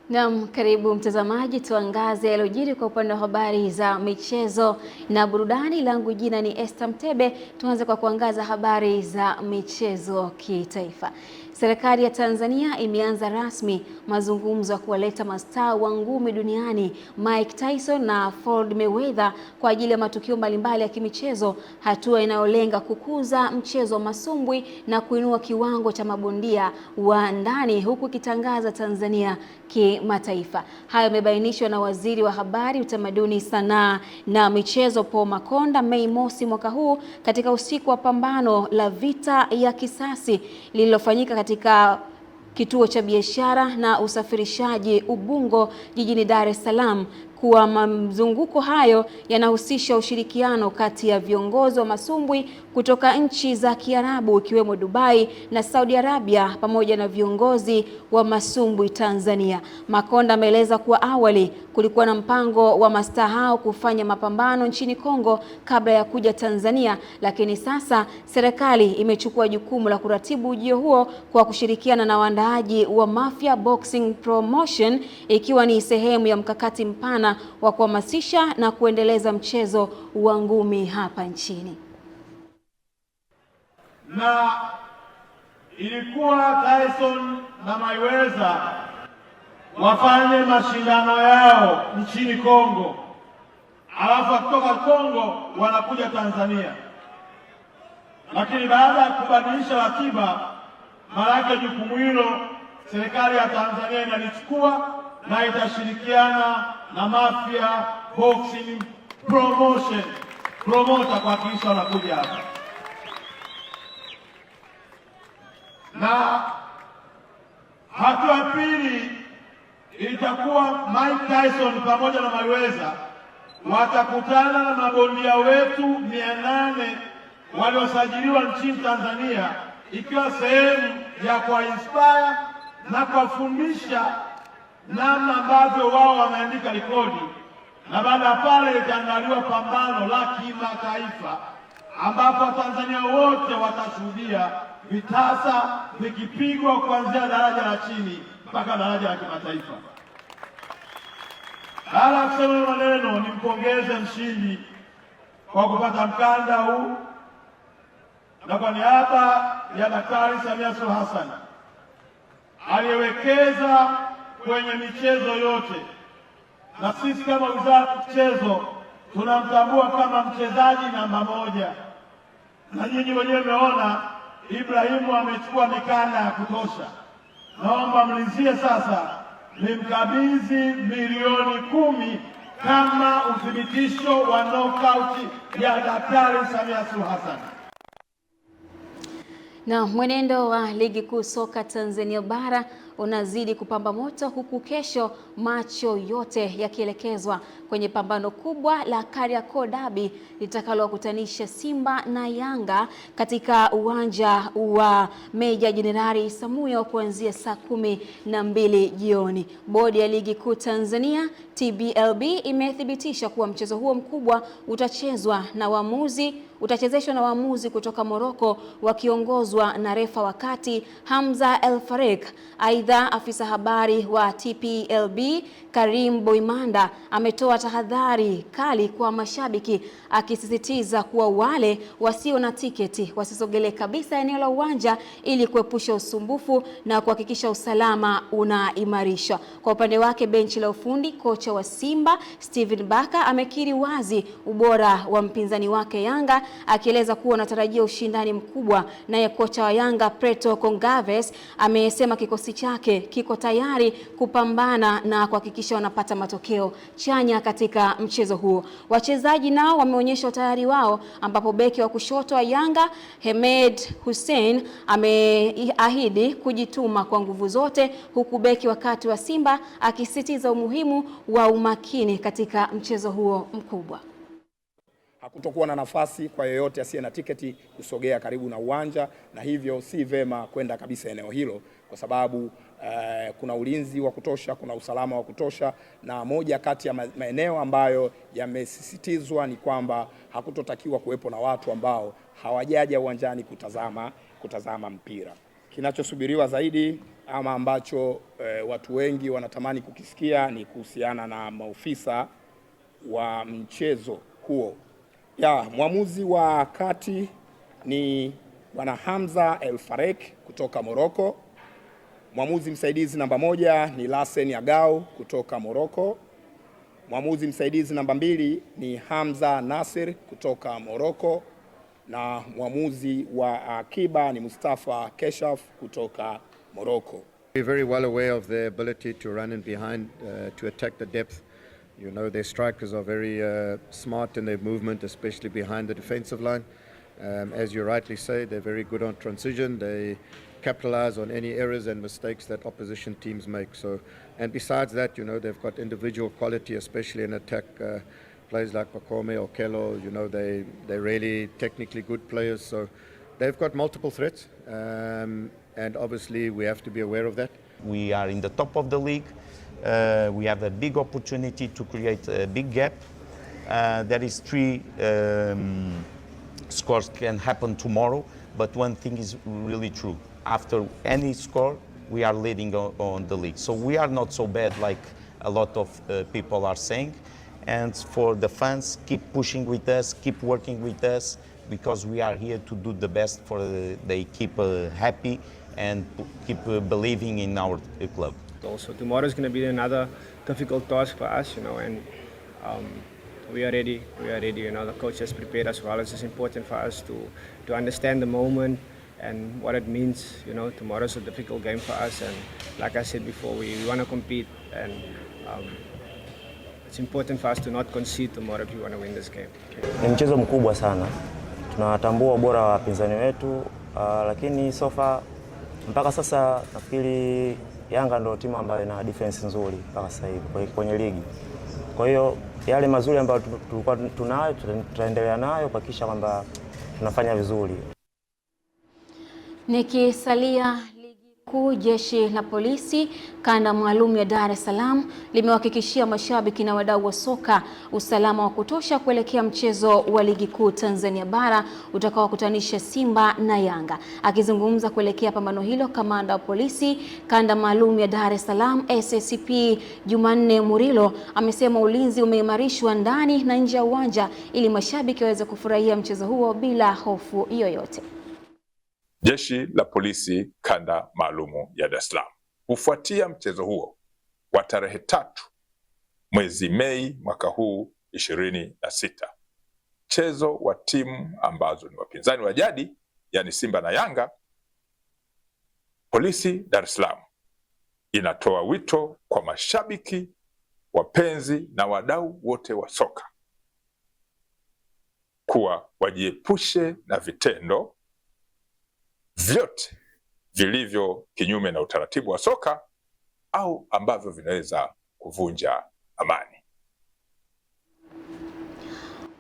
Naam, karibu mtazamaji, tuangaze yaliyojiri kwa upande wa habari za michezo na burudani. Langu jina ni Esther Mtebe. Tuanze kwa kuangaza habari za michezo kitaifa. Serikali ya Tanzania imeanza rasmi mazungumzo ya kuwaleta mastaa wa ngumi duniani Mike Tyson na Floyd Mayweather kwa ajili ya matukio mbalimbali ya kimichezo, hatua inayolenga kukuza mchezo wa masumbwi na kuinua kiwango cha mabondia wa ndani huku ikitangaza Tanzania kimataifa. Hayo yamebainishwa na Waziri wa Habari, Utamaduni, Sanaa na Michezo Paul Makonda Mei Mosi mwaka huu katika usiku wa pambano la vita ya kisasi lililofanyika katika kituo cha biashara na usafirishaji Ubungo jijini Dar es Salaam, kuwa mazunguko hayo yanahusisha ushirikiano kati ya viongozi wa masumbwi kutoka nchi za Kiarabu ikiwemo Dubai na Saudi Arabia pamoja na viongozi wa masumbwi Tanzania. Makonda ameeleza kuwa awali kulikuwa na mpango wa mastaa hao kufanya mapambano nchini Kongo kabla ya kuja Tanzania, lakini sasa serikali imechukua jukumu la kuratibu ujio huo kwa kushirikiana na waandaaji wa Mafia Boxing Promotion, ikiwa ni sehemu ya mkakati mpana wa kuhamasisha na kuendeleza mchezo wa ngumi hapa nchini. Na ilikuwa Tyson na Mayweather wafanye mashindano yao nchini Kongo, alafu kutoka Kongo wanakuja Tanzania, lakini baada ya kubadilisha ratiba, maana jukumu hilo serikali ya Tanzania inalichukua na itashirikiana na Mafia Boxing Promotion promoter kuhakikisha wanakuja hapa. Na hatua pili itakuwa Mike Tyson pamoja na Mayweather watakutana na mabondia wetu 800 waliosajiliwa nchini Tanzania, ikiwa sehemu ya kuinspire na kuwafundisha namna ambavyo wao wameandika rekodi, na baada ya pale itaandaliwa pambano la kimataifa ambapo Watanzania wote watashuhudia vitasa vikipigwa kuanzia daraja la chini mpaka daraja la kimataifa. Baada ya kusema maneno, nimpongeze mshindi kwa kupata mkanda huu, na kwa niaba ya Daktari Samia Suluhu Hassan aliyewekeza kwenye michezo yote, na sisi kama Wizara ya Michezo tunamtambua kama mchezaji namba 1, na nyinyi wenyewe mmeona Ibrahimu amechukua mikanda ya kutosha. Naomba mlizie sasa nimkabidhi milioni 10 kama uthibitisho wa knockout ya Daktari Samia Suluhu Hassan. Na mwenendo wa Ligi Kuu Soka Tanzania Bara unazidi kupamba moto, huku kesho macho yote yakielekezwa kwenye pambano kubwa la Kariakoo Derby litakalowakutanisha Simba na Yanga katika uwanja wa Meja Jenerali Isamuhyo kuanzia saa 12 jioni. Bodi ya Ligi Kuu Tanzania TBLB imethibitisha kuwa mchezo huo mkubwa utachezeshwa na waamuzi kutoka Morocco wakiongozwa na refa wa kati Hamza El Fareq. Aidha, afisa habari wa TPLB Karim Boimanda ametoa tahadhari kali kwa mashabiki, akisisitiza kuwa wale wasio na tiketi wasisogelee kabisa eneo la uwanja ili kuepusha usumbufu na kuhakikisha usalama unaimarishwa. Kwa upande wake, benchi la ufundi, kocha wa Simba Steven Baka amekiri wazi ubora wa mpinzani wake Yanga, akieleza kuwa anatarajia ushindani mkubwa. Naye kocha wa Yanga Preto Kongaves amesema kikosi chake kiko tayari kupambana na kuhakikisha wanapata matokeo chanya katika mchezo huo. Wachezaji nao wameonyesha utayari wao, ambapo beki wa kushoto wa Yanga Hemed Hussein ameahidi kujituma kwa nguvu zote, huku beki wa kati wa Simba akisisitiza umuhimu wa umakini katika mchezo huo mkubwa. Hakutokuwa na nafasi kwa yeyote asiye na tiketi kusogea karibu na uwanja, na hivyo si vema kwenda kabisa eneo hilo kwa sababu kuna ulinzi wa kutosha, kuna usalama wa kutosha, na moja kati ya maeneo ambayo yamesisitizwa ni kwamba hakutotakiwa kuwepo na watu ambao hawajaja uwanjani kutazama mpira. Kinachosubiriwa zaidi ama ambacho watu wengi wanatamani kukisikia ni kuhusiana na maofisa wa mchezo huo. Mwamuzi wa kati ni Bwana Hamza El Farek kutoka Morocco. Mwamuzi msaidizi namba 1 ni Lassen Yagau kutoka Morocco. Mwamuzi msaidizi namba 2 ni Hamza Nasir kutoka Morocco, na mwamuzi wa akiba ni Mustafa Keshaf kutoka Morocco. We're very well aware of their ability to run in behind, to attack the depth. You know, their strikers are very smart in their movement, especially behind the defensive line. As you rightly say, they're very good on transition. They capitalize on any errors and mistakes that opposition teams make. So, and besides that, you know, they've got individual quality, especially in attack. Players like Pacome or Kello, you know, they're really technically good players. So they've got multiple threats, and obviously we have to be aware of that. We are in the top of the league. We have a big opportunity to create a big gap. There is 3 scores can happen tomorrow, but one thing is really true. After any score, we are leading on the league. So we are not so bad like a lot of people are saying. And for the fans, keep pushing with us, keep working with us, because we are here to do the best for they keep happy and keep believing in our club. Also, tomorrow is going to be another difficult task for us, you know, and we are ready. We are ready. You know, the coach has prepared us well. It's just important for us to understand the moment and what it means. You know, tomorrow is a difficult game for us, and like I said before, we want to compete, and it's important for us to not concede tomorrow if you want to win this game. Ni mchezo mkubwa sana. Tunatambua ubora wa wapinzani wetu, lakini so far mpaka sasa nafikiri Yanga ndio timu ambayo ina defense nzuri mpaka sasa hivi kwenye ligi. Kwa hiyo yale mazuri ambayo tulikuwa tunayo tutaendelea nayo kuhakikisha kwamba tunafanya vizuri. Nikisalia ligi kuu, jeshi la polisi kanda maalum ya Dar es Salaam limewahakikishia mashabiki na wadau wa soka usalama wa kutosha kuelekea mchezo wa ligi kuu Tanzania bara utakaokutanisha Simba na Yanga. Akizungumza kuelekea pambano hilo, kamanda wa polisi kanda maalum ya Dar es Salaam SACP Jumanne Murilo amesema ulinzi umeimarishwa ndani na nje ya uwanja ili mashabiki waweze kufurahia mchezo huo bila hofu yoyote. Jeshi la polisi kanda maalumu ya Dar es Salaam kufuatia mchezo huo wa tarehe 3 mwezi Mei mwaka huu 26, mchezo wa timu ambazo ni wapinzani wa jadi, yani Simba na Yanga, polisi Dar es Salaam inatoa wito kwa mashabiki, wapenzi na wadau wote wa soka kuwa wajiepushe na vitendo vyote vilivyo kinyume na utaratibu wa soka au ambavyo vinaweza kuvunja amani.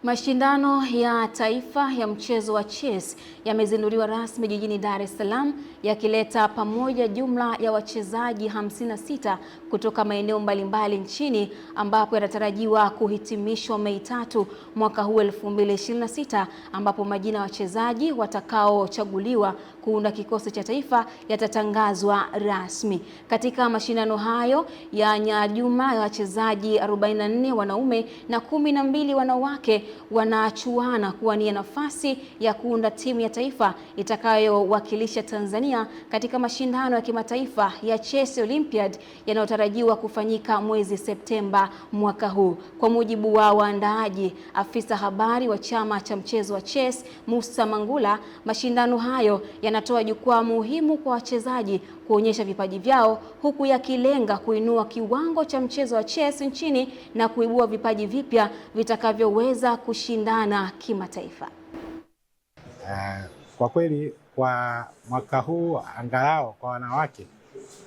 Mashindano ya taifa ya mchezo wa chess yamezinduliwa rasmi jijini Dar es Salaam, yakileta pamoja jumla ya wachezaji 56 kutoka maeneo mbalimbali nchini, ambapo yanatarajiwa kuhitimishwa Mei 3 mwaka huu 2026, ambapo majina ya wachezaji watakaochaguliwa kuunda kikosi cha taifa yatatangazwa rasmi. Katika mashindano hayo ya jumla ya wachezaji 44 wanaume na 12 wanawake wanachuana kuwania nafasi ya kuunda timu ya taifa itakayowakilisha Tanzania katika mashindano ya kimataifa ya Chess Olympiad yanayotarajiwa kufanyika mwezi Septemba mwaka huu. Kwa mujibu wa waandaaji, afisa habari wa chama cha mchezo wa chess Musa Mangula, mashindano hayo yanatoa jukwaa muhimu kwa wachezaji kuonyesha vipaji vyao, huku yakilenga kuinua kiwango cha mchezo wa chess nchini na kuibua vipaji vipya vitakavyoweza kushindana kimataifa. Kwa kweli kwa mwaka huu angalau kwa wanawake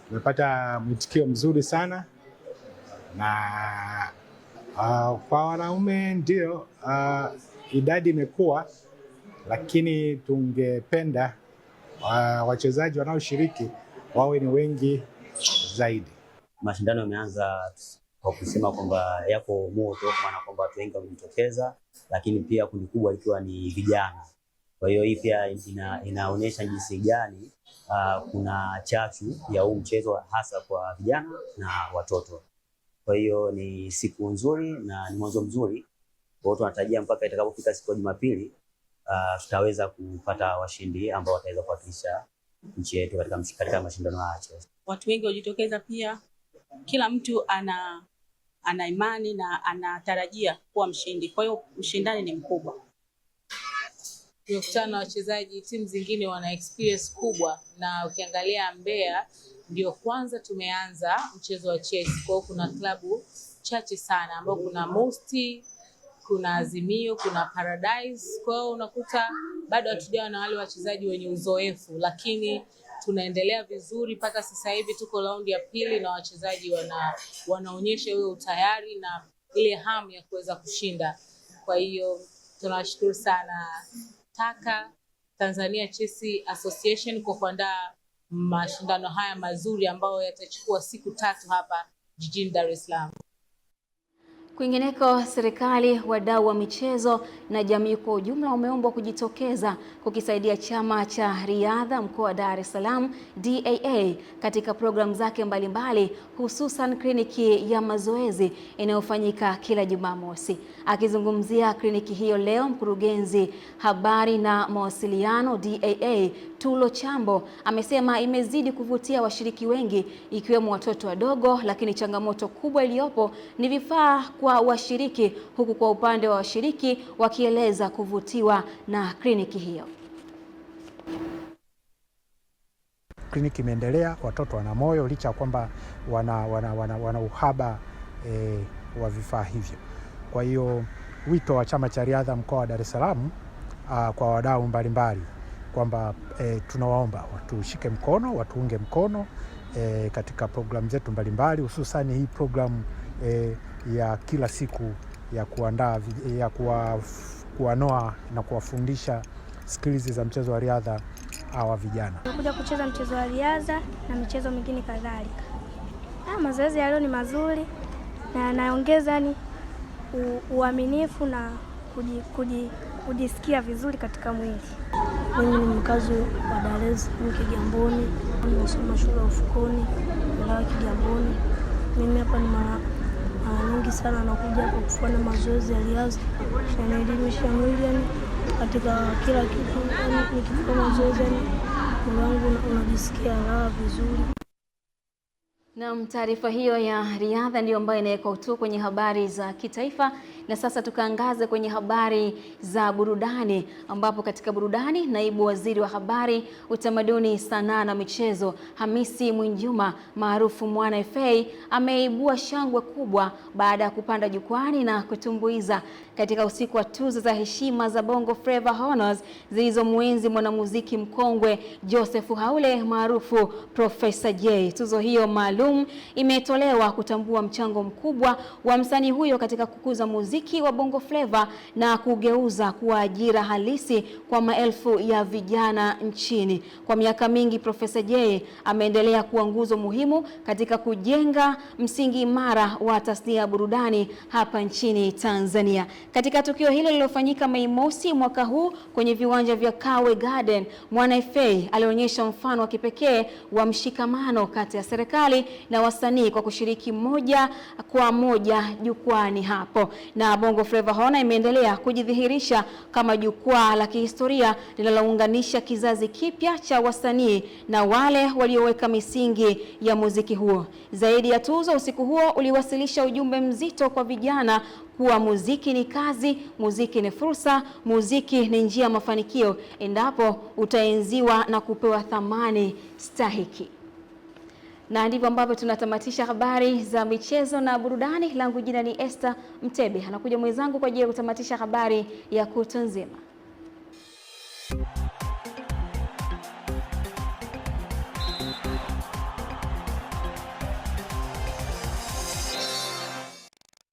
tumepata mwitikio mzuri sana, na kwa wanaume ndio idadi imekuwa, lakini tungependa wachezaji wanaoshiriki wawe ni wengi zaidi. Mashindano yameanza kwa kusema kwamba yako moto, kwa maana kwamba watu wengi wamejitokeza, lakini pia kundi kubwa likiwa ni vijana. Kwa hiyo hii pia inaonyesha jinsi gani kuna chachu ya huu mchezo hasa kwa vijana na watoto. Kwa hiyo ni siku nzuri na ni mwanzo mzuri. Kwa hiyo tunatarajia mpaka itakapofika siku ya Jumapili tutaweza kupata washindi ambao wataweza kuwakilisha nchi yetu katika mashindano haya. Watu wengi wajitokeza, pia kila mtu ana imani na anatarajia kuwa mshindi. Kwa hiyo ushindani ni mkubwa. Tumekutana na wachezaji, timu zingine wana experience kubwa, na ukiangalia Mbeya ndio kwanza tumeanza mchezo wa chess. Kwa hiyo kuna klabu chache sana ambao kuna Mosti, kuna Azimio, kuna Paradise. Kwa hiyo unakuta bado hatujawa na wale wachezaji wenye uzoefu, lakini tunaendelea vizuri mpaka sasa hivi. Tuko raundi ya pili na wachezaji wanaonyesha huo utayari na ile hamu ya kuweza kushinda. Kwa hiyo tunawashukuru sana Tanzania Chess Association kwa kuandaa mashindano haya mazuri ambayo yatachukua siku 3 hapa jijini Dar es Salaam. Kwingineko, serikali, wadau wa michezo na jamii kwa ujumla wameombwa kujitokeza kukisaidia chama cha riadha mkoa wa Dar es Salaam DAA katika programu zake mbalimbali, hususan kliniki ya mazoezi inayofanyika kila Jumamosi. Akizungumzia kliniki hiyo leo, mkurugenzi habari na mawasiliano DAA Tulo Chambo amesema imezidi kuvutia washiriki wengi ikiwemo watoto wadogo, lakini changamoto kubwa iliyopo ni vifaa kwa washiriki, huku kwa upande wa washiriki wakieleza kuvutiwa na kliniki hiyo. Kliniki imeendelea, watoto wana moyo licha ya kwamba wana uhaba wa vifaa hivyo. Kwa hiyo wito wa chama cha riadha mkoa wa Dar es Salaam kwa wadau mbalimbali kwamba tunawaomba watushike mkono, watuunge mkono katika programu zetu mbalimbali, hususan hii programu ya kila siku ya kuandaa kuwanoa na kuwafundisha skills za mchezo wa riadha hawa vijana. Nakuja kucheza mchezo wa riadha na michezo mingine kadhalika. Mazoezi ya leo ni mazuri na yanaongeza uaminifu na kujisikia vizuri katika mwili. Mimi ni mkazi wa Dar es Salaam Kigamboni, nimesoma shule ya Ufukoni, wilaya Kigamboni. Mimi hapa ni mara nyingi sana nakuja hapa kufanya mazoezi ya riadha na naelimisha mwili katika kila kitu. Nikifanya mazoezi mwili wangu unajisikia raha vizuri. Na taarifa hiyo ya riadha ndiyo ambayo inaweka utu kwenye habari za kitaifa. Na sasa tukaangaze kwenye habari za burudani, ambapo katika burudani, naibu waziri wa habari, utamaduni, sanaa na michezo Hamisi Mwinjuma maarufu Mwana FA ameibua shangwe kubwa baada ya kupanda jukwani na kutumbuiza katika usiku wa tuzo za heshima za Bongo Flava Honors zilizomuenzi mwanamuziki mkongwe Joseph Haule maarufu Professor J. Tuzo hiyo maalum imetolewa kutambua mchango mkubwa wa msanii huyo katika kukuza muziki wa Bongo Flava na kugeuza kuwa ajira halisi kwa maelfu ya vijana nchini. Kwa miaka mingi, Professor J ameendelea kuwa nguzo muhimu katika kujenga msingi imara wa tasnia ya burudani hapa nchini Tanzania. Katika tukio hilo lililofanyika Mei Mosi mwaka huu kwenye viwanja vya Kawe Garden, Mwana FA alionyesha mfano wa kipekee wa mshikamano kati ya serikali na wasanii kwa kushiriki moja kwa moja jukwani hapo. Na Bongo Flava Honors imeendelea kujidhihirisha kama jukwaa la kihistoria linalounganisha kizazi kipya cha wasanii na wale walioweka misingi ya muziki huo. Zaidi ya tuzo, usiku huo uliwasilisha ujumbe mzito kwa vijana kuwa muziki ni kazi, muziki ni fursa, muziki ni njia ya mafanikio endapo utaenziwa na kupewa thamani stahiki. Na ndivyo ambavyo tunatamatisha habari za michezo na burudani. Langu jina ni Esther Mtebe. Anakuja mwenzangu kwa ajili ya kutamatisha habari ya kutwa nzima.